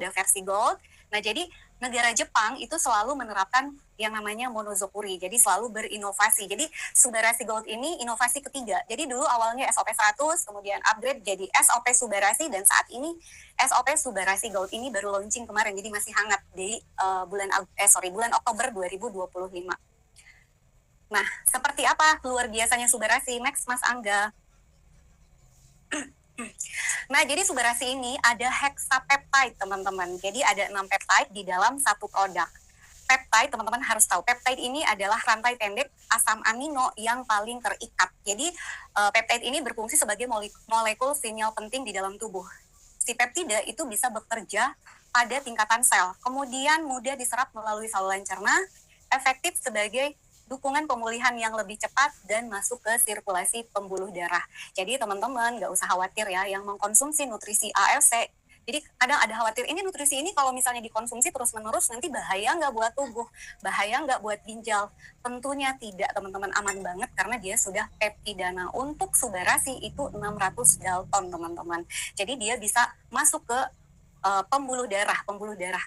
ada versi gold. Nah, jadi negara Jepang itu selalu menerapkan yang namanya monozokuri, jadi selalu berinovasi. Jadi Subarasi Gold ini inovasi ketiga. Jadi dulu awalnya SOP 100, kemudian upgrade jadi SOP Subarasi, dan saat ini SOP Subarasi Gold ini baru launching kemarin, jadi masih hangat di bulan Oktober 2025. Nah, seperti apa luar biasanya Subarasi? Next, Mas Angga. Nah, jadi Subarasi ini ada hexapeptide, teman-teman. Jadi ada 6 peptide di dalam satu produk. Peptide, teman-teman harus tahu, peptide ini adalah rantai pendek asam amino yang paling terikat. Jadi, peptide ini berfungsi sebagai molekul sinyal penting di dalam tubuh. Si peptida itu bisa bekerja pada tingkatan sel, kemudian mudah diserap melalui saluran cerna, efektif sebagai dukungan pemulihan yang lebih cepat dan masuk ke sirkulasi pembuluh darah. Jadi teman-teman nggak usah khawatir ya yang mengkonsumsi nutrisi ALC. Jadi kadang ada khawatir, ini nutrisi ini kalau misalnya dikonsumsi terus-menerus nanti bahaya nggak buat tubuh, bahaya nggak buat ginjal? Tentunya tidak, teman-teman, aman banget karena dia sudah peptidana. Untuk Subarasi itu 600 Dalton, teman-teman. Jadi dia bisa masuk ke pembuluh darah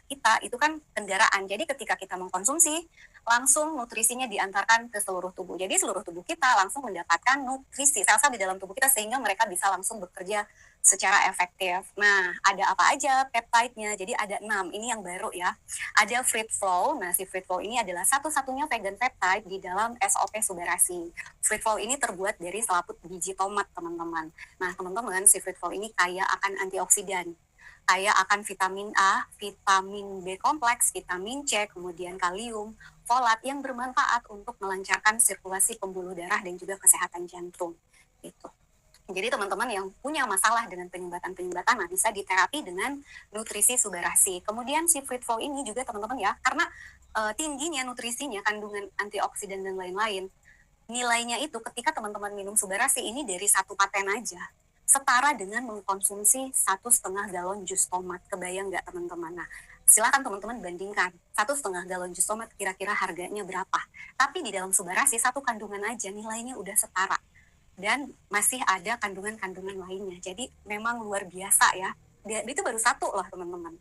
kita itu kan kendaraan. Jadi ketika kita mengkonsumsi, langsung nutrisinya diantarkan ke seluruh tubuh. Jadi seluruh tubuh kita langsung mendapatkan nutrisi sel-sel di dalam tubuh kita sehingga mereka bisa langsung bekerja secara efektif. Nah, ada apa aja peptide-nya? Jadi ada 6. Ini yang baru ya. Ada Fruit Flow. Nah, si Fruit Flow ini adalah satu-satunya vegan peptide di dalam SOP Subarasi. Fruit Flow ini terbuat dari selaput biji tomat, teman-teman. Nah, teman-teman, si Fruit Flow ini kaya akan antioksidan, kaya akan vitamin A, vitamin B kompleks, vitamin C, kemudian kalium, folat yang bermanfaat untuk melancarkan sirkulasi pembuluh darah dan juga kesehatan jantung. Gitu. Jadi teman-teman yang punya masalah dengan penyumbatan-penyumbatan, nah bisa diterapi dengan nutrisi Subarasi. Kemudian si Fruit Flow ini juga teman-teman ya, karena tingginya nutrisinya, kandungan antioksidan dan lain-lain, nilainya itu ketika teman-teman minum Subarasi ini dari satu paten aja, setara dengan mengkonsumsi 1,5 galon jus tomat. Kebayang nggak, teman-teman? Nah, silakan teman-teman bandingkan 1,5 galon jus tomat kira-kira harganya berapa. Tapi di dalam Subarasi satu kandungan aja nilainya udah setara. Dan masih ada kandungan-kandungan lainnya. Jadi memang luar biasa ya. Itu baru satu loh, teman-teman.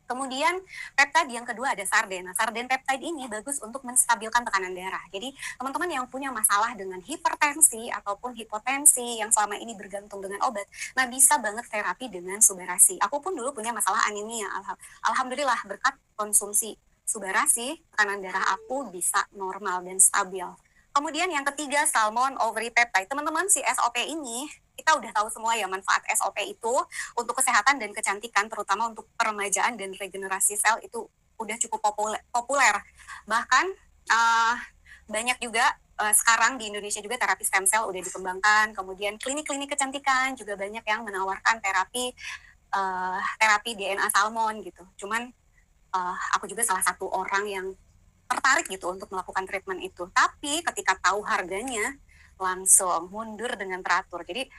Kemudian peptide yang kedua ada sarden. Nah, sarden peptide ini bagus untuk menstabilkan tekanan darah. Jadi teman-teman yang punya masalah dengan hipertensi ataupun hipotensi yang selama ini bergantung dengan obat, nah bisa banget terapi dengan Subarasi. Aku pun dulu punya masalah anemia. Alhamdulillah berkat konsumsi Subarasi, tekanan darah aku bisa normal dan stabil. Kemudian yang ketiga, salmon ovary peptide. Teman-teman, si SOP ini kita udah tahu semua ya manfaat SOP itu untuk kesehatan dan kecantikan, terutama untuk peremajaan dan regenerasi sel itu udah cukup populer. Bahkan banyak juga sekarang di Indonesia juga terapi stem cell udah dikembangkan. Kemudian klinik-klinik kecantikan juga banyak yang menawarkan terapi DNA salmon gitu. Cuman aku juga salah satu orang yang tertarik gitu untuk melakukan treatment itu. Tapi ketika tahu harganya langsung mundur dengan teratur. Jadi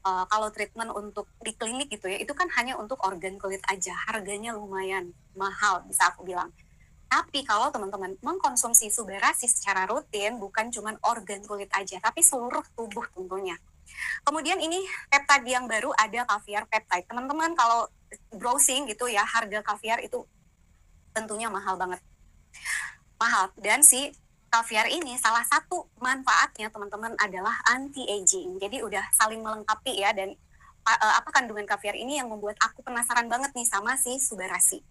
kalau treatment untuk di klinik gitu ya, itu kan hanya untuk organ kulit aja. Harganya lumayan mahal, bisa aku bilang. Tapi kalau teman-teman mengkonsumsi Subarasi secara rutin, bukan cuma organ kulit aja, tapi seluruh tubuh tentunya. Kemudian ini peptide yang baru ada caviar peptide. Teman-teman kalau browsing gitu ya, harga caviar itu tentunya mahal banget. Mahal. Dan si caviar ini salah satu manfaatnya teman-teman adalah anti-aging. Jadi udah saling melengkapi ya. Dan apa kandungan caviar ini yang membuat aku penasaran banget nih sama si Subarasi.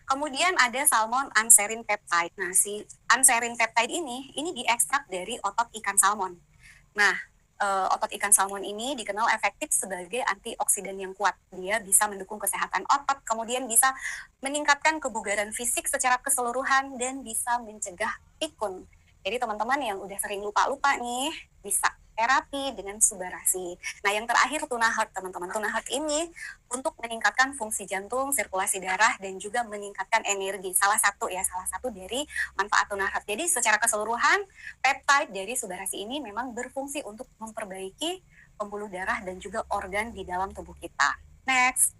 Kemudian ada salmon anserin peptide. Nah, si anserin peptide ini diekstrak dari otot ikan salmon. Nah, otot ikan salmon ini dikenal efektif sebagai antioksidan yang kuat. Dia bisa mendukung kesehatan otot, kemudian bisa meningkatkan kebugaran fisik secara keseluruhan, dan bisa mencegah pikun. Jadi teman-teman yang udah sering lupa-lupa nih, bisa terapi dengan Subarasi. Nah, yang terakhir tuna heart, teman-teman. Tuna heart ini untuk meningkatkan fungsi jantung, sirkulasi darah, dan juga meningkatkan energi. Salah satu dari manfaat tuna heart. Jadi secara keseluruhan, peptide dari Subarasi ini memang berfungsi untuk memperbaiki pembuluh darah dan juga organ di dalam tubuh kita. Next.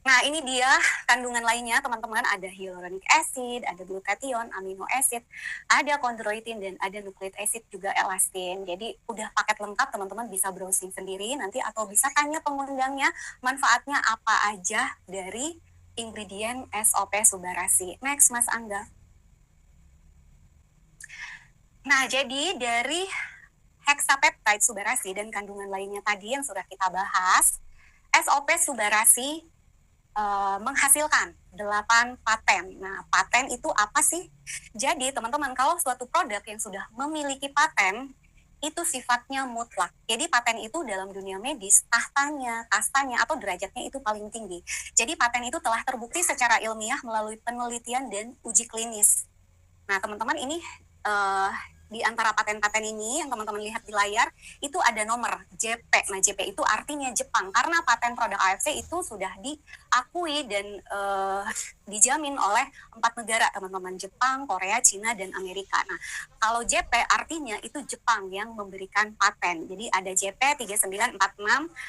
Nah, Nah, ini dia kandungan lainnya, teman-teman. Ada hyaluronic acid, ada glutathione, amino acid, ada chondroitin, dan ada nucleic acid juga elastin. Jadi, udah paket lengkap, teman-teman bisa browsing sendiri nanti atau bisa tanya pengundangnya manfaatnya apa aja dari ingredient SOP Subarasi. Next, Mas Angga. Nah, jadi dari hexapeptide Subarasi dan kandungan lainnya tadi yang sudah kita bahas, SOP Subarasi menghasilkan 8 paten. Nah, paten itu apa sih? Jadi, teman-teman, kalau suatu produk yang sudah memiliki paten, itu sifatnya mutlak. Jadi, paten itu dalam dunia medis, tahtanya, kastanya, atau derajatnya itu paling tinggi. Jadi, paten itu telah terbukti secara ilmiah melalui penelitian dan uji klinis. Nah, teman-teman, ini di antara paten-paten ini yang teman-teman lihat di layar itu ada nomor JP. Nah, JP itu artinya Jepang karena paten produk AFC itu sudah diakui dan dijamin oleh 4 negara, teman-teman, Jepang, Korea, Cina, dan Amerika. Nah, kalau JP artinya itu Jepang yang memberikan paten. Jadi ada JP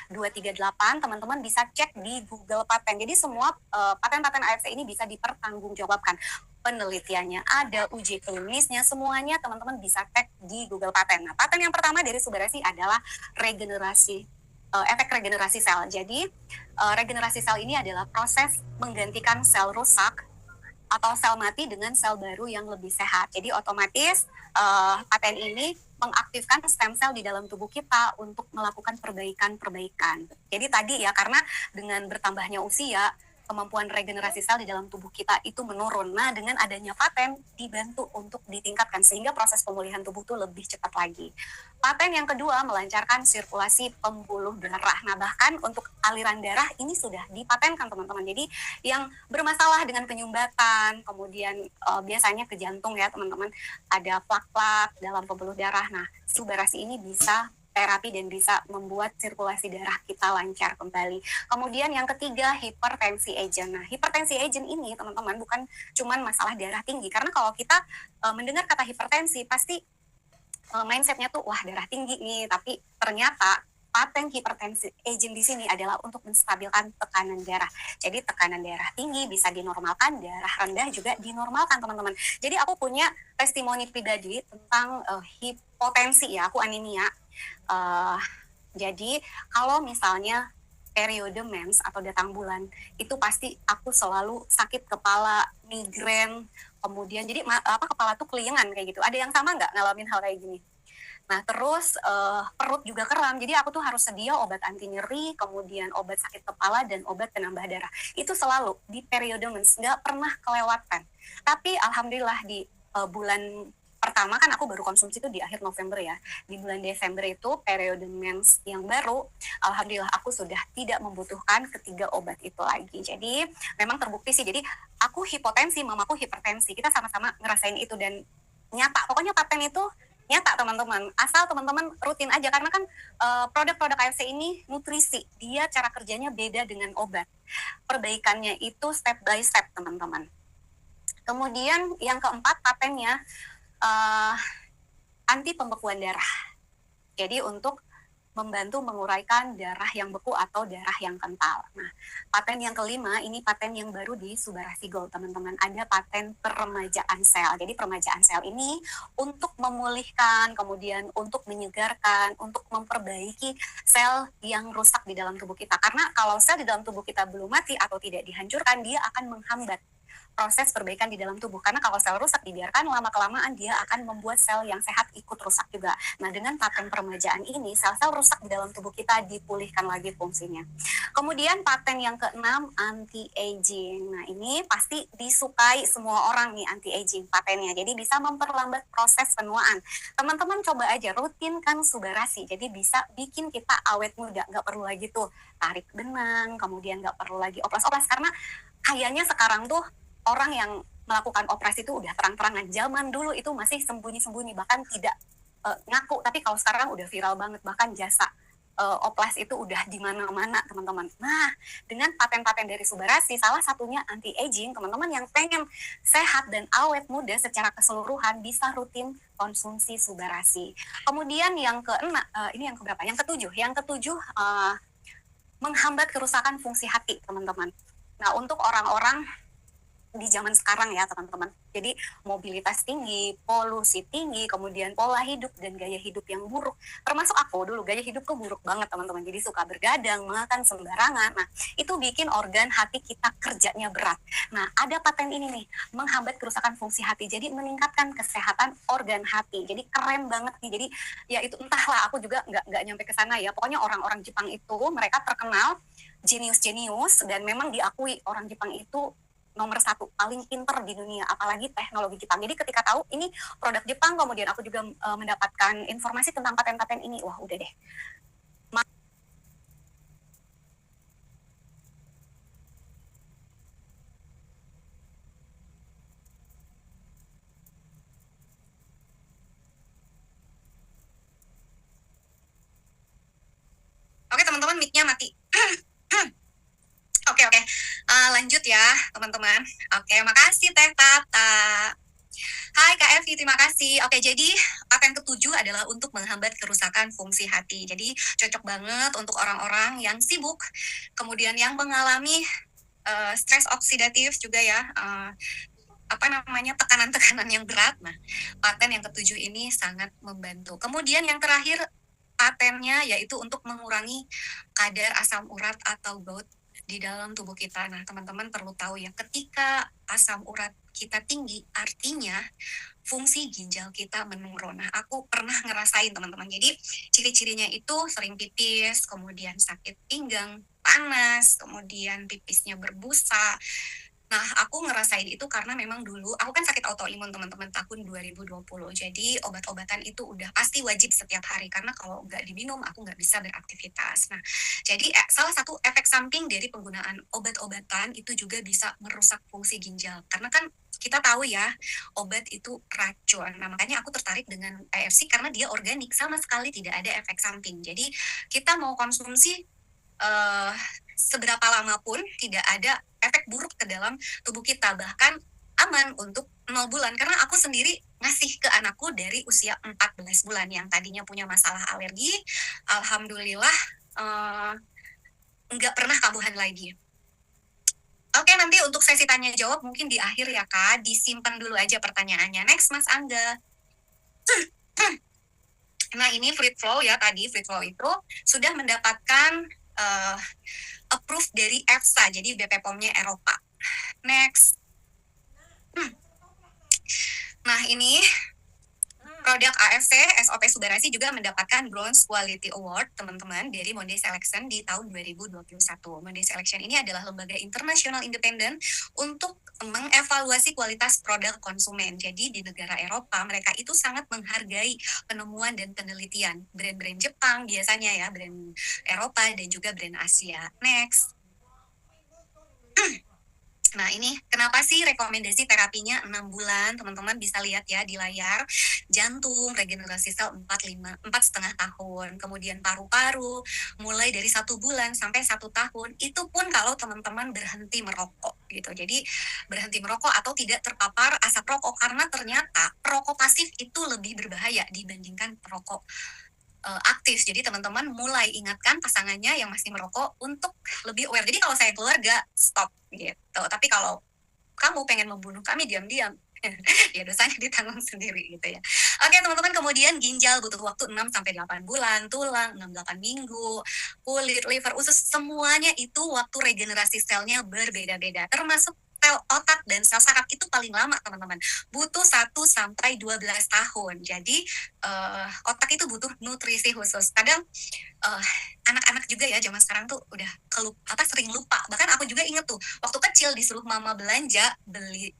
3946238, teman-teman bisa cek di Google Paten. Jadi semua paten-paten AFC ini bisa dipertanggungjawabkan. Penelitiannya ada, uji klinisnya, semuanya teman-teman bisa cek di Google Paten. Nah, paten yang pertama dari Subarasi adalah regenerasi, efek regenerasi sel. Jadi, regenerasi sel ini adalah proses menggantikan sel rusak atau sel mati dengan sel baru yang lebih sehat. Jadi, otomatis paten ini mengaktifkan stem cell di dalam tubuh kita untuk melakukan perbaikan-perbaikan. Jadi tadi ya, karena dengan bertambahnya usia, kemampuan regenerasi sel di dalam tubuh kita itu menurun. Nah, dengan adanya paten dibantu untuk ditingkatkan sehingga proses pemulihan tubuh itu lebih cepat lagi. Paten yang kedua melancarkan sirkulasi pembuluh darah. Nah, bahkan untuk aliran darah ini sudah dipatenkan, teman-teman. Jadi yang bermasalah dengan penyumbatan, kemudian biasanya ke jantung ya, teman-teman, ada plak-plak dalam pembuluh darah. Nah, Subarasi ini bisa terapi dan bisa membuat sirkulasi darah kita lancar kembali. Kemudian yang ketiga, hipertensi agent. Nah, hipertensi agent ini, teman-teman, bukan cuman masalah darah tinggi. Karena kalau kita mendengar kata hipertensi, pasti mindsetnya tuh, wah, darah tinggi nih. Tapi ternyata paten hipertensi agent di sini adalah untuk menstabilkan tekanan darah. Jadi tekanan darah tinggi bisa dinormalkan, darah rendah juga dinormalkan, teman-teman. Jadi aku punya testimoni pribadi tentang hipotensi ya, aku anemia. Jadi kalau misalnya periode mens atau datang bulan itu pasti aku selalu sakit kepala, migrain, kemudian jadi kepala tuh keliengan kayak gitu. Ada yang sama nggak ngalamin hal kayak gini? Nah, terus perut juga kram, jadi aku tuh harus sedia obat anti nyeri, kemudian obat sakit kepala, dan obat penambah darah. Itu selalu di periode mens, nggak pernah kelewatan. Tapi alhamdulillah di bulan pertama kan aku baru konsumsi itu di akhir November ya. Di bulan Desember itu periode mens yang baru, alhamdulillah aku sudah tidak membutuhkan ketiga obat itu lagi. Jadi memang terbukti sih. Jadi aku hipotensi, mamaku hipertensi. Kita sama-sama ngerasain itu dan nyata. Pokoknya paten itu nyata, teman-teman. Asal teman-teman rutin aja karena kan produk-produk AFC ini nutrisi. Dia cara kerjanya beda dengan obat. Perbaikannya itu step by step, teman-teman. Kemudian yang keempat patennya anti pembekuan darah. Jadi untuk membantu menguraikan darah yang beku atau darah yang kental. Nah, paten yang kelima ini paten yang baru di Subarasi Gold, teman-teman. Ada paten peremajaan sel. Jadi peremajaan sel ini untuk memulihkan, kemudian untuk menyegarkan, untuk memperbaiki sel yang rusak di dalam tubuh kita. Karena kalau sel di dalam tubuh kita belum mati atau tidak dihancurkan, dia akan menghambat proses perbaikan di dalam tubuh. Karena kalau sel rusak dibiarkan, lama-kelamaan dia akan membuat sel yang sehat ikut rusak juga. Nah, dengan paten peremajaan ini, sel-sel rusak di dalam tubuh kita dipulihkan lagi fungsinya. Kemudian paten yang keenam, anti-aging. Nah, ini pasti disukai semua orang nih anti-aging patennya. Jadi bisa memperlambat proses penuaan. Teman-teman coba aja rutinkan Subarasi. Jadi bisa bikin kita awet muda. Nggak perlu lagi tuh tarik benang, kemudian nggak perlu lagi oplas-oplas. Karena kayaknya sekarang tuh orang yang melakukan operasi itu udah terang-terangan. Zaman dulu itu masih sembunyi-sembunyi, bahkan tidak ngaku. Tapi kalau sekarang udah viral banget, bahkan jasa oplas itu udah di mana-mana, teman-teman. Nah, dengan paten-paten dari Subarasi, salah satunya anti-aging, teman-teman yang pengen sehat dan awet muda secara keseluruhan bisa rutin konsumsi Subarasi. Kemudian yang keenam, ini yang keberapa? Yang ketujuh. Yang ketujuh, menghambat kerusakan fungsi hati, teman-teman. Nah, untuk orang-orang di zaman sekarang ya teman-teman. Jadi mobilitas tinggi, polusi tinggi, kemudian pola hidup dan gaya hidup yang buruk. Termasuk aku dulu gaya hidupku buruk banget teman-teman. Jadi suka bergadang, makan sembarangan. Nah, itu bikin organ hati kita kerjanya berat. Nah, ada paten ini nih, menghambat kerusakan fungsi hati. Jadi meningkatkan kesehatan organ hati. Jadi keren banget nih. Jadi ya itu entahlah, aku juga nggak nyampe ke sana ya. Pokoknya orang-orang Jepang itu mereka terkenal jenius-jenius dan memang diakui orang Jepang itu nomor satu paling pinter di dunia, apalagi teknologi Jepang. Jadi ketika tahu ini produk Jepang, kemudian aku juga mendapatkan informasi tentang paten-paten ini, wah udah deh. Oke teman-teman, mic-nya mati. Oke, oke. Lanjut ya teman-teman. Oke, makasih Teh Tata. Hai Kak Evi, terima kasih. Oke, jadi paten ketujuh adalah untuk menghambat kerusakan fungsi hati. Jadi cocok banget untuk orang-orang yang sibuk, kemudian yang mengalami stres oksidatif juga ya, apa namanya, tekanan-tekanan yang berat. Nah, paten yang ketujuh ini sangat membantu. Kemudian yang terakhir patennya yaitu untuk mengurangi kadar asam urat atau gout di dalam tubuh kita. Nah, teman-teman perlu tahu ya, ketika asam urat kita tinggi, artinya fungsi ginjal kita menurun. Nah, aku pernah ngerasain teman-teman. Jadi, ciri-cirinya itu sering pipis, kemudian sakit pinggang, panas, kemudian pipisnya berbusa. Nah, aku ngerasain itu karena memang dulu, aku kan sakit autoimun teman-teman tahun 2020. Jadi obat-obatan itu udah pasti wajib setiap hari. Karena kalau nggak diminum, aku nggak bisa beraktivitas. Nah, jadi salah satu efek samping dari penggunaan obat-obatan itu juga bisa merusak fungsi ginjal. Karena kan kita tahu ya, obat itu racun. Nah, makanya aku tertarik dengan AFC karena dia organik, sama sekali tidak ada efek samping. Jadi kita mau konsumsi uh, seberapa lama pun tidak ada efek buruk ke dalam tubuh kita, bahkan aman untuk 0 bulan. Karena aku sendiri ngasih ke anakku dari usia 14 bulan yang tadinya punya masalah alergi, alhamdulillah nggak pernah kambuhan lagi. Oke, nanti untuk sesi tanya jawab mungkin di akhir ya Kak, disimpan dulu aja pertanyaannya. Next Mas Angga. Nah, ini Fruit Flow ya, tadi Fruit Flow itu sudah mendapatkan approved dari EFSA, jadi BPOM-nya Eropa. Next. Nah, ini produk AFC SOP Subarasi juga mendapatkan Bronze Quality Award teman-teman dari Monde Selection di tahun 2021. Monde Selection ini adalah lembaga internasional independen untuk mengevaluasi kualitas produk konsumen. Jadi di negara Eropa mereka itu sangat menghargai penemuan dan penelitian brand-brand Jepang biasanya ya, brand Eropa dan juga brand Asia. Next. Nah, ini kenapa sih rekomendasi terapinya 6 bulan? Teman-teman bisa lihat ya di layar. Jantung, regenerasi sel 4,5 tahun. Kemudian paru-paru, mulai dari 1 bulan sampai 1 tahun. Itu pun kalau teman-teman berhenti merokok gitu. Jadi berhenti merokok atau tidak terpapar asap rokok. Karena ternyata perokok pasif itu lebih berbahaya dibandingkan perokok aktif. Jadi teman-teman mulai ingatkan pasangannya yang masih merokok untuk lebih aware. Jadi kalau saya keluarga, stop gitu. Tapi kalau kamu pengen membunuh kami diam-diam, ya dosanya ditanggung sendiri gitu ya. Oke teman-teman, kemudian ginjal butuh waktu 6-8 bulan, tulang 6-8 minggu, kulit, liver, usus, semuanya itu waktu regenerasi selnya berbeda-beda. Termasuk sel otak dan sel saraf itu paling lama teman-teman, butuh 1-12 tahun. Jadi otak itu butuh nutrisi khusus. Kadang anak-anak juga ya zaman sekarang tuh udah sering lupa. Bahkan aku juga inget tuh waktu kecil disuruh mama belanja beli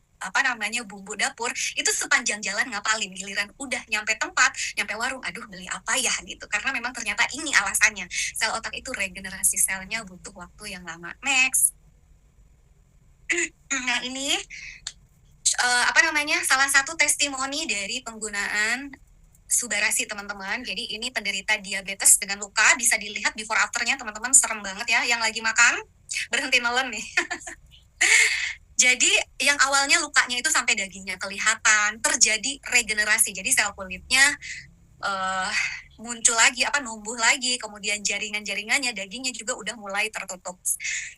bumbu dapur, itu sepanjang jalan ngapalin, giliran udah nyampe tempat, nyampe warung, aduh beli apa ya gitu. Karena memang ternyata ini alasannya, sel otak itu regenerasi selnya butuh waktu yang lama. Next. Nah, ini salah satu testimoni dari penggunaan Subarasi teman-teman. Jadi ini penderita diabetes dengan luka, bisa dilihat before afternya teman-teman, serem banget ya. Yang lagi makan berhenti nelen nih. Jadi yang awalnya lukanya itu sampai dagingnya kelihatan, terjadi regenerasi. Jadi sel kulitnya muncul lagi, numbuh lagi, kemudian jaringan-jaringannya, dagingnya juga udah mulai tertutup.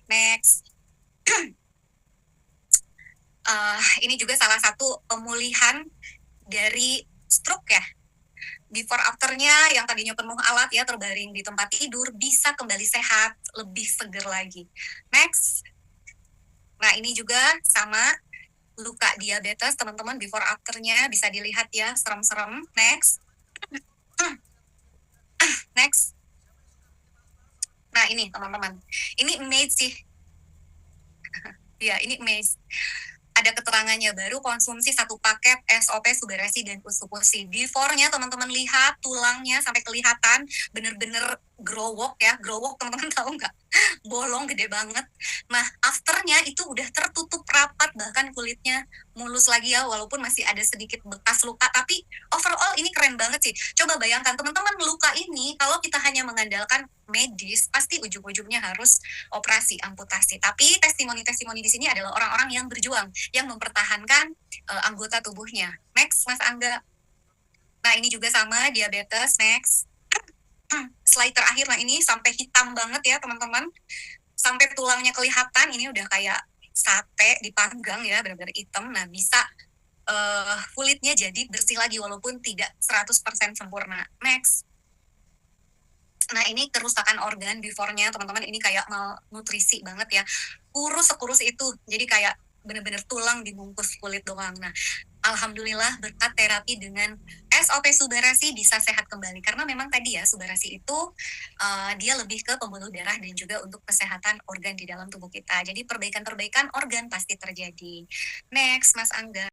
Next. Ini juga salah satu pemulihan dari stroke ya. Before afternya yang tadinya penuh alat ya, terbaring di tempat tidur, bisa kembali sehat, lebih seger lagi. Next. Nah ini juga sama, luka diabetes teman-teman, before afternya bisa dilihat ya, serem-serem. Next. Next. Nah ini teman-teman, ini amazing sih. Ya ini amazing. Ada keterangannya, baru konsumsi satu paket SOP Subarasi dan Usupusi. Before-nya teman-teman lihat tulangnya sampai kelihatan bener-bener growok ya. Growok teman-teman tahu nggak? Bolong gede banget. Nah, afternya itu udah tertutup rapat, bahkan kulitnya mulus lagi ya, walaupun masih ada sedikit bekas luka. Tapi overall ini keren banget sih. Coba bayangkan teman-teman, luka ini kalau kita hanya mengandalkan medis, pasti ujung-ujungnya harus operasi, amputasi. Tapi testimoni-testimoni di sini adalah orang-orang yang berjuang, yang mempertahankan anggota tubuhnya. Next, Mas Angga. Nah, ini juga sama, diabetes. Next. Slide terakhir, nah ini sampai hitam banget ya teman-teman. Sampai tulangnya kelihatan, ini udah kayak sate dipanggang ya, benar-benar hitam. Nah, bisa kulitnya jadi bersih lagi walaupun tidak 100% sempurna. Next. Nah, ini kerusakan organ before-nya, teman-teman. Ini kayak malnutrisi banget ya. Kurus sekurus itu. Jadi kayak bener-bener tulang dibungkus kulit doang. Nah, alhamdulillah berkat terapi dengan SOP Subarasi bisa sehat kembali. Karena memang tadi ya, Subarasi itu dia lebih ke pembuluh darah dan juga untuk kesehatan organ di dalam tubuh kita. Jadi perbaikan-perbaikan organ pasti terjadi. Next, Mas Angga.